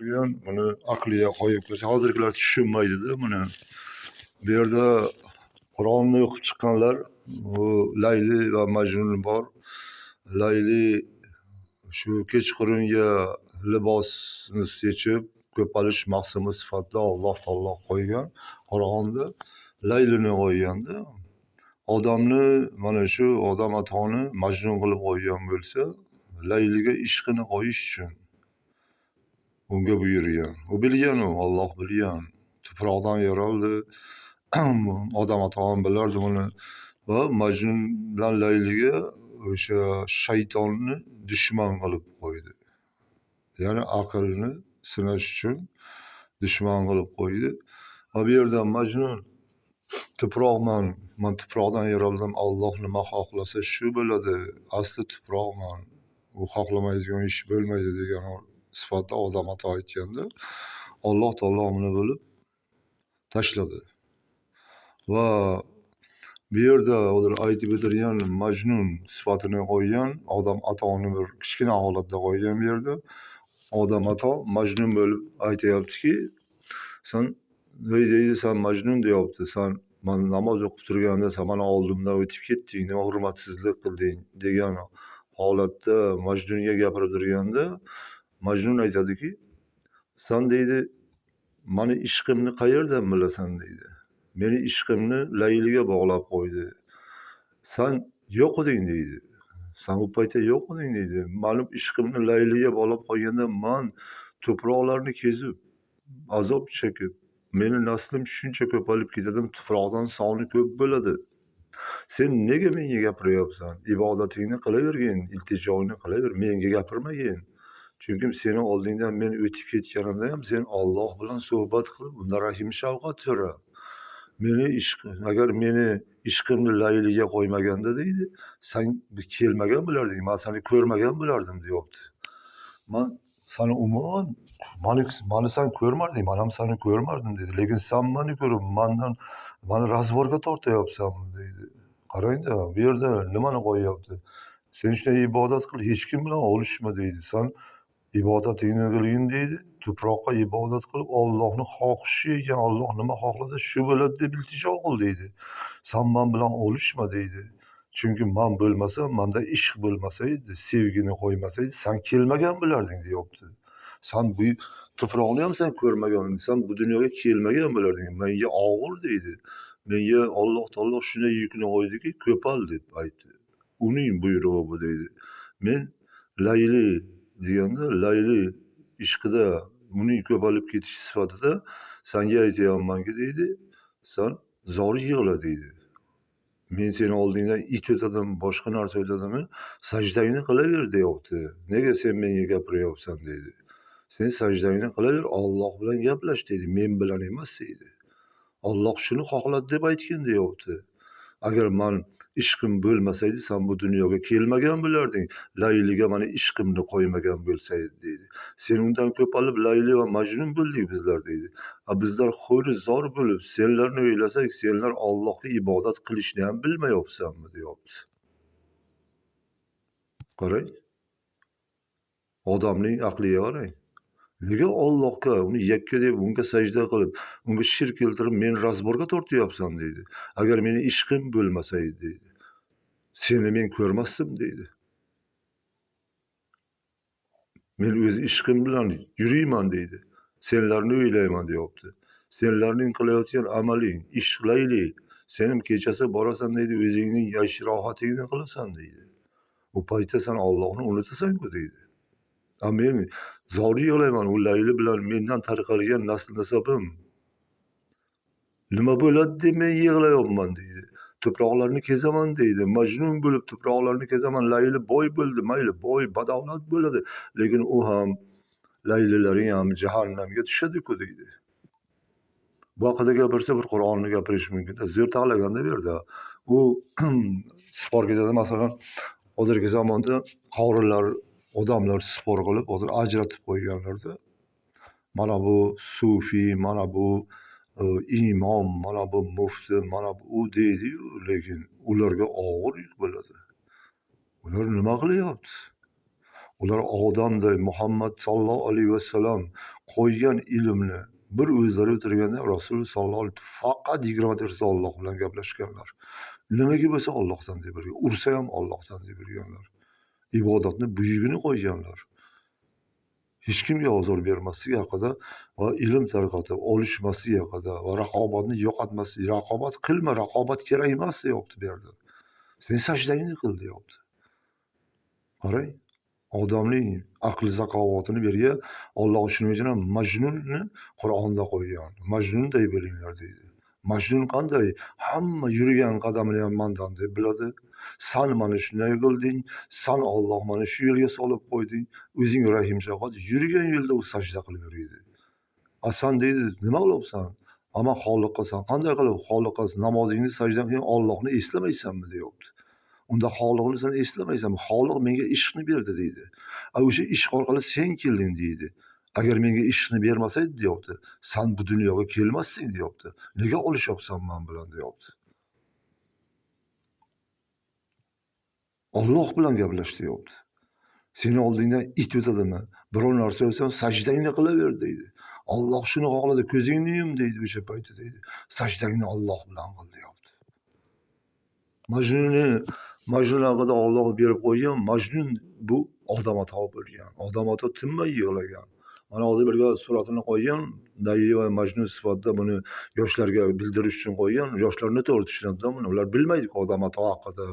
turgan, buni aqliga qo'yib ko'rsa, hozirgilar tushunmaydi-da buni. Bu yerda Qur'onni o'qib chiqqanlar, bu Layli va Majnun bor. Layli shu kechqurunga libosni yechib, ko'palish maqsami sifatida Alloh taolo qo'ygan. Qur'onda Laylini qo'yganda, odamni mana shu odam atoni majnun qilib qo'ygan bo'lsa, Layliga ishqini qo'yish uchun unga buyurgan. U bilgan, Alloh bilgan. Tuproqdan yaraldi. Odam atoni bilardi buni. Va Majnun bilan Layliga o'sha shaytonni dushman qilib qo'ydi. Ya'ni aqlni sinash uchun dushman qilib qo'ydi. Va bu yerda Majnun tuproqman, men tuproqdan yaraldim, Alloh nima xohlasa shu bo'ladi. Asli tuproqman, u xohlamaydigan ish bo'lmaydi degan sifatda odam ato aytganda, Alloh taolo buni bilib tashladi. Va bu yerda aytib o'tirgan Majnun sifatini qo'ygan, odam atoni bir kichkina holatda qo'ygan bu yerda. Odam ato Majnun bo'lib aytayaptiki, sen sen Majnun deyapti, sen men namoz o'qib turganda sen meni oldimdan o'tib ketding, nima hurmatsizlik qilding degan holatda Majnunga gapirib turganda, Majnun aytadiki, sen deydi, meni ishqimni qayerdan bilasan deydi. Meni ishqimni Layliga bog'lab qo'ydi. Sen yo'q eding deydi. Sen u paytda yo'q eding deydi. Mening ishqimni Layliga bog'lab qo'yganda men tuproqlarni kezib, azob chekib, meni naslim shuncha ko'payib ketadim, tuproqdan soni ko'p bo'ladi. Sen nega menga gapiryapsan? Ibodatingni qilavergin, iltijoni qilaver, menga gapirmagin. Chunki seni oldingdan men o'tib ketganimda ham sen Alloh bilan suhbat qilib, unda rahim shafqat so'ra. Agar meni ishqimni Layliga qo'ymaganda deydi, sen kelmagan bo'larding, men seni ko'rmagan bo'lardim deyapti. Men seni umuman meni sen ko'rmarding, men ham seni ko'rmardim dedi. Lekin sen meni ko'rib, meni razborga tortyapsanmi deydi. Qarangda, bu yerda nimani qo'yyapti? Sen shunday ibodat qil, hech kim bilan olishma deydi. Sen ibodatingni qilgin deydi. Tuproqqa ibodat qilib, Allohning xohishi ekan, Alloh nima xohlasa shu bo'ladi deb iltijo qil deydi. Sen men bilan olishma deydi. Chunki men bo'lmasam, menda ishq bo'lmasa edi, sevgini qo'ymasa edi, sen kelmagan bo'larding deyapti. Sen bu tuproqni ham sen ko'rmagan, sen bu dunyoga kelmagan bo'larding. Menga og'ir deydi. Menga Alloh taolo shunday yukni qo'ydiki, ko'pal deb aytdi. Uning buyrug'i bu deydi. Men Layli deganda, Layli ishqida uning ko'palib ketish sifatida senga aytyapmanki deydi, sen zor yig'la deydi. Men seni oldingdan it o'tadim, boshqa narsa o'tadimi, sajdangni qilaver deyapti. Nega sen menga gapiryapsan deydi. Sen sajdangni qilaver, Alloh bilan gaplash deydi, men bilan emas deydi. Alloh shuni xohladi deb aytgan deyapti. Agar men ishqim bo'lmasaydi, sen bu dunyoga kelmagan bo'larding. Layliga meni ishqimni qo'ymagan bo'lsaydi deydi. Sen undan ko'palib Layli va Majnun bo'ldik bizlar deydi. Bizlar xo'ri zor bo'lib, senlarni o'ylasak, senlar Allohga ibodat qilishni ham bilmayapsanmi deyapti. Qarang. Odamning aqliga qarang. Nega Allohga uni yakka deb unga sajda qilib, unga shirk keltirib, men razborga tortyapsan deydi. Agar meni ishqim bo'lmasaydi deydi, seni men ko'rmasdim deydi. Men o'z ishqim bilan yuriyman deydi. Senlarni o'ylayman deyapti. Senlarning qilayotgan amaling, ishqlayli. Senim kechasi borasan deydi, o'zingning yash rohatingni qilasan deydi. U paytda sen Allohni unutasan-ku deydi. Men zor yig'layman, u Layli bilan mendan tarqalgan nasl nasabim nima bo'ladi deb men yig'layapman deydi. Tuproqlarni kezaman deydi. Majnun bo'lib tuproqlarni kezaman. Layli boy bo'ldi, mayli boy, badavlat bo'ladi. Lekin u ham Laylilaring ham jahannamga tushadi-ku deydi. Bu haqida gapirsa bir Qur'onni gapirish mumkin. Zo'r taqlaganda bu yerda. U spor ketadi, masalan, hozirgi zamonda qorilar, odamlar spor qilib, hozir ajratib qo'yganlarda. Mana bu sufiy, mana bu imom, mana bu mufti, mana bu u deydi-yu, lekin ularga og'ir yuk bo'ladi. Ular nima qilyapti? Ular odamday, Muhammad sallallohu alayhi vasallam qo'ygan ilmni bir o'zlari o'tirganda Rasululloh sollallohu alayhi vasallam faqat 24 soat Alloh bilan gaplashganlar. Nimaga bo'lsa Allohdan deb bilgan. Ursa ham Allohdan deb bilganlar. Ibodatni buyugini qo'yganlar. Hech kimga ozor bermasligi haqida va ilm tarqatib olishmasligi haqida va raqobatni yo'qotmaslik, raqobat qilma, raqobat kerak emas deyapti bu yerda. Sen sajdangni qil deyapti. Qarang, odamning aql zakovatini bergan Alloh shuning uchun ham Majnunni Qur'onda qo'ygan. Majnunday bo'linglar deydi. Majnun qanday? Hamma yurgan qadamini ham mendan deb biladi. San mana shunday qilding, san Alloh mana shu yo'lga solib qo'yding. O'zing rahim shafqat yurgan yo'lda u sajda qilib yuradi. San deydi, nima qilyapsan? Ama Xoliqasan. Qanday qilib Xoliqas namozingni sajdan keyin Allohni eslamaysanmi deyapti. Unda Xoliqni sen eslamaysanmi? Xoliq menga ishqni berdi deydi. O'sha ishq orqali sen kelding deydi. Agar menga ishqni bermasaydi deyapti, sen bu dunyoga kelmasding deyapti. Nega olishyapsan men bilan deyapti. Alloh bilan gaplash deyapti. Seni oldingdan it o'tadimi? Biror narsa bo'lsa sajdangni qilaver deydi. Alloh shuni xohladi, ko'zingni yum deydi o'sha paytda deydi. Sajdangni Alloh bilan qil deyapti. Majnun haqida Alloh berib qo'ygan. Majnun bu odam ato bo'lgan. Odam ato tinmay yig'lagan. Mana hozir birga suratini qo'ygan. Layli va Majnun sifatida buni yoshlarga bildirish uchun qo'ygan. Yoshlarni to'g'ri tushunadilar buni. Ular bilmaydi odam ato haqida,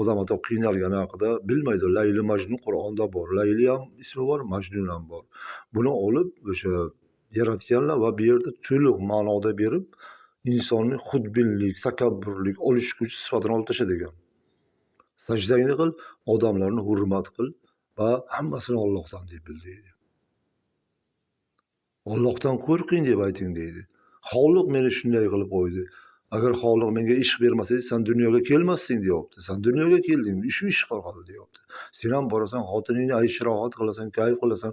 odam ato qiynalgani haqida bilmaydi. Layli Majnun Qur'onda bor. Layli ham ismi bor, Majnun ham bor. Buni olib o'sha yaratganlar va bu yerda to'liq ma'noda berib insonni xudbinlik, takabburlik, olish kuchi sifatini olib tashlagan. Sajdangni qil, odamlarni hurmat qil va hammasini Allohdan deb bil deydi. Allohdan qo'rqing deb ayting deydi. Xoliq meni shunday qilib qo'ydi. Agar Xoliq menga ishq bermasaydi, sen dunyoga kelmasding deyapti. Sen dunyoga kelding, shu ishq orqali deyapti. Sen ham borasan, xotiningni aysh-rohat qilasan, kayf qilasan,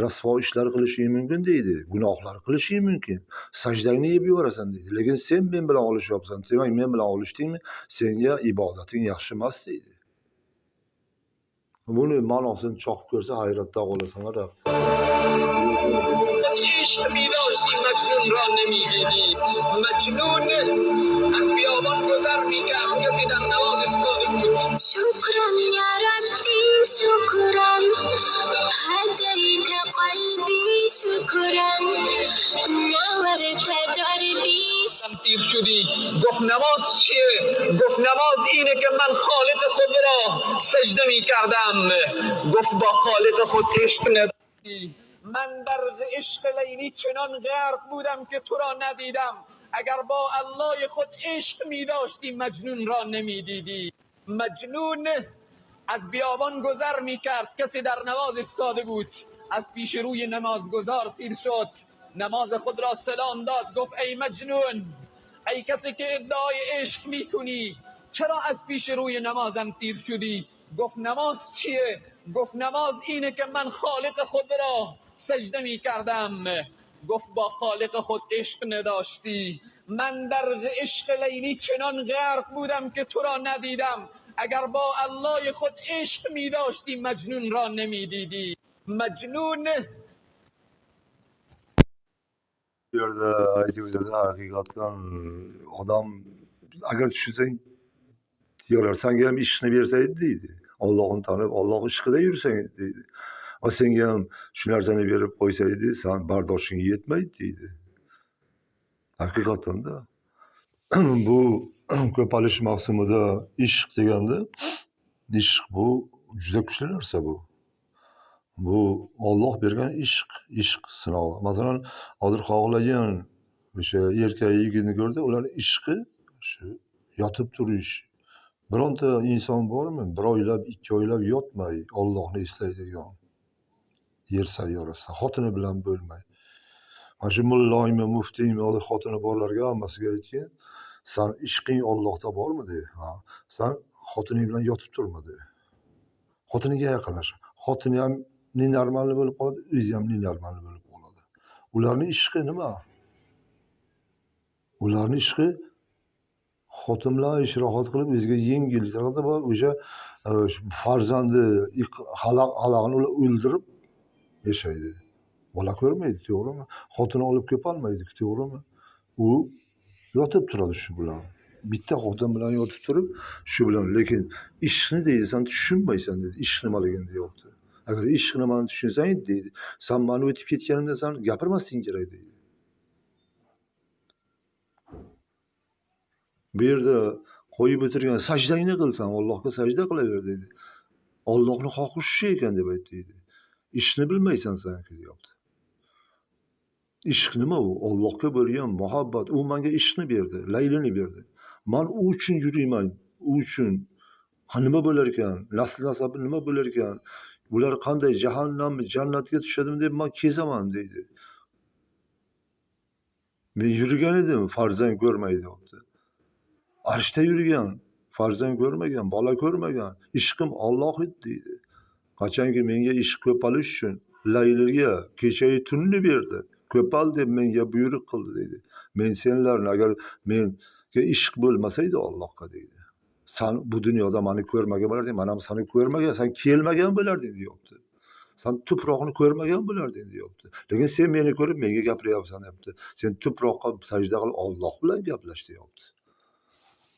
rasvo ishlar qilishing mumkin deydi. Gunohlar qilishing mumkin. Sajdangni yeb yuborasan deydi. Lekin sen men bilan olishyapsan, demak men bilan olishdingmi? Senga ibodating yaxshi emas deydi. Buni ma'nosini choqib ko'rsa hayratda qolasan. عشق می‌داشتی مجنون را نمی‌دیدی مجنون از بیابان گذر می‌کرد کسی در نواز ایستاده بود شکران یا ربی شکران هدیت قلبی شکران نورت دربی تیر شدی گفت نماز چیه گفت نماز اینه که من خالق خود را سجده می‌کردم گفت با خالق خود عشق نداشتی من در عشق لیلی چنان غرق بودم که تو را ندیدم اگر با الله خود عشق می داشتی مجنون را نمی دیدی مجنون از بیابان گذر می کرد کسی در نماز ایستاده بود از پیش روی نمازگزار تیر شد نماز خود را سلام داد گفت ای مجنون ای کسی که ادعای عشق می کنی چرا از پیش روی نمازم تیر شدی گفت نماز چیه گفت نماز اینه که من خالق خود را سجده می کردم گفت با خالق خود عشق نداشتی من در عشق لیلی چنان غرق بودم که تو را ندیدم اگر با الله خود عشق می داشتی مجنون را نمی دیدی مجنون Bu yerda aytib o'tadi, haqiqatdan odam agar tushunsang diyorlar, senga ham ishni bersaydi deydi. Allohni tanib, Alloh ishqida yursang deydi. Va senga ham shu narsani berib qo'ysaydi, sen bardoshing yetmaydi deydi. Haqiqatdan-da bu ko'palish mavsumida ishq deganda, ishq bu juda kuchli narsa bu. Bu Alloh bergan ishq sinovi. Masalan, hozir xohlagan o'sha erkak yigitni ko'rdi, ularning ishqi shu yotib turish. Bironta inson bormi, bir oylab, 2 oylab yotmay Allohni eslaydigan yer sayyorasida xotini bilan bo'lmay. Mana shu mulloymi, muftiymi, hozir xotini borlarga hammasiga aytgan, san ishqing Allohda bormi de. San xotining bilan yotib turma de. Xotiniga yaqinlash. Xotini ham nenormalni bo'lib qoladi, o'zi ham nenormalni bo'lib qoladi. Ularning ishqi nima? Ularning ishqi xotin bilan ish-rohat qilib o'ziga yengillik qiladi va o'sha farzandi halaqni o'ldirib yashaydi. Bola ko'rmaydi, to'g'rimi? Xotini olib kelolmaydi, to'g'rimi? U yotib turadi shu bilan. Bitta xotin bilan yotib turib, shu bilan. Lekin ishqni deydi, sen tushunmaysan dedi. Ishq nimaligini deyapti. Agar ishq nimani tushunsang deydi, sen meni o'tib ketganimda sen gapirmasliging kerak deydi. Bu yerda qo'yib o'tirgan sajdangni qilsan, Allohga sajda qilaver deydi. Allohning xohi shu ekan deb aytdi deydi. Ishni bilmaysan sen deyapti. Ishq nima u? Allohga bo'lgan muhabbat. U menga ishqni berdi, laylini berdi. Men u uchun yurayman, u uchun nima bo'lar ekan, nasl nasabi nima bo'lar ekan, bular qanday jahannammi, jannatga tushadimi deb men kezaman deydi. Men yurgan edim, farzand ko'rmay deyapti. Arshda yurgan, farzand ko'rmagan, bola ko'rmagan. Ishqim Alloh edi deydi. Qachonki menga ishq ko'palish uchun layliga kechayu tunni berdi. Ko'pal deb menga buyruq qildi deydi. Men senlarni agar menga ishq bo'lmasaydi Allohga deydi. Sen bu dunyoda meni ko'rmagan bo'larding, men ham seni ko'rmagan, sen kelmagan bo'larding deyapti. Sen tuproqni ko'rmagan bo'larding deyapti. Lekin sen meni ko'rib menga gapiryapsan deyapti. Sen tuproqqa sajda qilib Alloh bilan gaplash deyapti.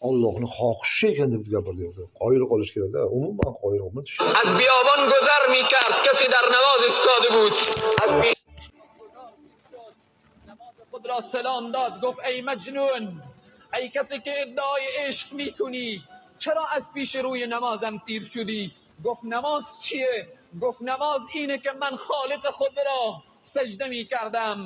Allohni xohi shu ekan deb gapirdi. Qoyil qolish kerak-da. Umuman qoyilman. از بیابان گذر میکرد کسی در نماز ایستاده بود از پیش نماز خود را سلام داد گفت ای مجنون ای کسی که ادعای عشق میکنی چرا از پیش روی نمازم تیر شدی گفت نماز چیه گفت نماز اینه که من خالق خود را سجده میکردم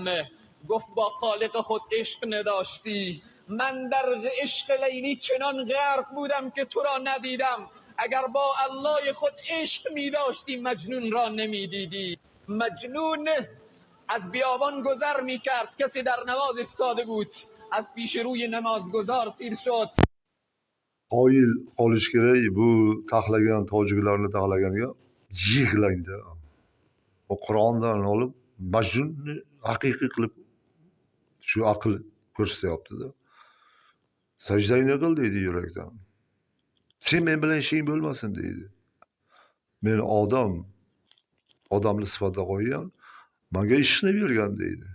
گفت با خالق خود عشق نداشتی من در عشق لیلی چنان غرق بودم که تو را ندیدم اگر با الله خود عشق می داشتی مجنون را نمی دیدی مجنون از بیابان گذر می کرد کسی در نماز ایستاده بود از پیش روی نمازگزار تیر شد Qoyil qolish kerak. Bu taxlagan tojiklarni taxlaganiga yig'langda. O Qur'ondan olib Majnunni haqiqiy qilib shu aql ko'rsatyapti-da. Sajdangni qil deydi yurakdan. Sen men bilan ishing bo'lmasin deydi. Men odamni sifatida qo'ygan, menga ishni bergan deydi.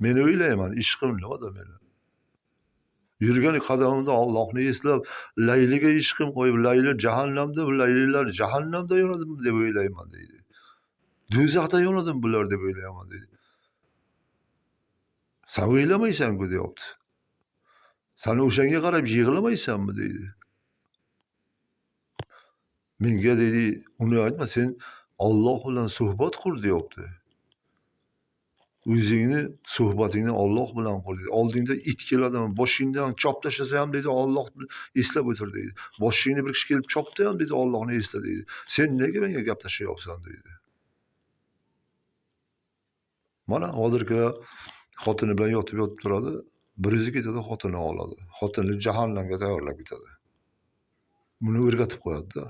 Men o'ylayman, ishqim nimada meni? Yurgan qadamimda Allohni eslab, layliga ishqim qo'yib, layli jahannamda, bu laylilar jahannamda yonadimi deb o'ylayman deydi. Do'zaxda yonadimi bular deb o'ylayman deydi. Sen o'ylamaysan-ku deyapti. Sen o'shanga qarab yig'lamaysanmi deydi. Menga deydi, uni aytma, sen Alloh bilan suhbat qur deyapti. O'zingni suhbatingni Alloh bilan qur deydi. Oldingda it keladimi, boshingdan chop tashlasa ham deydi, Allohni eslab o'tir deydi. Boshingni bir kishi kelib chopdi ham deydi, Allohni esla deydi. Sen nega menga gaplashyapsan deydi. Mana hozirgi xotini bilan yotib turadi, birizi ketadi, xotini oladi. Xotini jahannamga tayyorlab ketadi. Buni o'rgatib qo'yadi-da.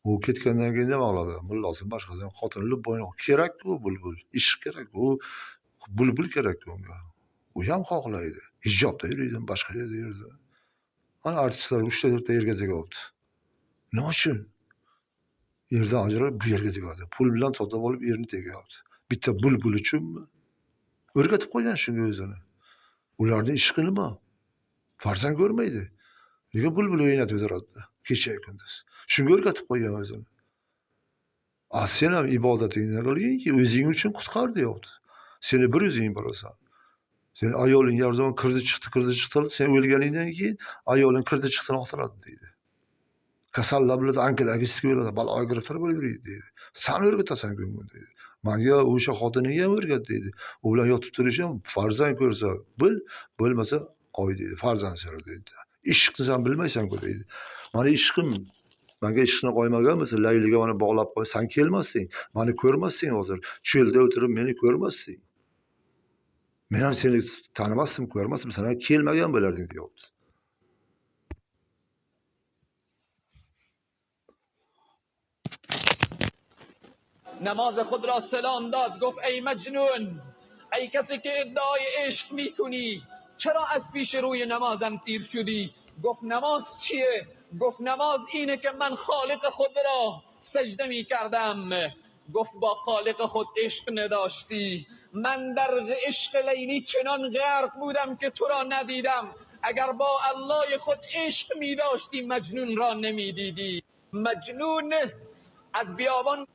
U ketgandan keyin nima qiladi? Mullosi boshqadan xotinni bo'ynoq kerak-ku, bulbul. Ishq kerak, u bulbul kerak unga. U ham xohlaydi. Hijobda yuradi, boshqa yerda yuradi. Ana artistlar 3-4 ta yerga tegayapti. Nima uchun? Yerdan ajralib bu yerga tegadi. Pul bilan sotib olib yerni tegayapti. Bitta bulbul uchunmi? O'rgatib qo'ygan shunga o'zini. Ularning ishqi nima? Farzand ko'rmaydi. Lekin bulbul o'ynatib o'tiradi kecha kunduz. Shunga o'rgatib qo'ygan o'zini. Sen ham ibodatingni qilginki, o'zing uchun qutqar deyapti. Seni bir o'zing bilasan. Sen ayoling har zaman kirdi chiqdi, sen o'lganingdan keyin ayoling kirdi chiqdini oqtiradi deydi. Kasallar bilan ankilagisi bo'ladi, baloga giriftor bo'lib yuradi deydi. Sen o'rgatasan ko'ngil deydi. Menga o'sha xotiningga ham o'rgat deydi. U bilan yotib turish ham farzand ko'rsa, bo'lmasa qo'y deydi. Farzand so'ra deydi. Ishqni sen bilmaysan-ku deydi. Meni ishqim, menga ishqni qo'ymaganmisan, layliga meni bog'lab qo'y, sen kelmasding, meni ko'rmasding hozir. Cho'lda o'tirib meni ko'rmasding. Men ham seni tanimasdim, ko'rmasdim, sen ham kelmagan bo'larding deyapti. نماز خود را سلام داد گفت ای مجنون ای کسی که ادعای عشق میکنی چرا از پیش روی نمازم تیر شدی گفت نماز چیه گفت نماز اینه که من خالق خود را سجده میکردم گفت با خالق خود عشق نداشتی. من در عشق لیلی چنان غرق بودم که تو را ندیدم. اگر با الله خود عشق می داشتی مجنون را نمی دیدی. مجنون از بیابان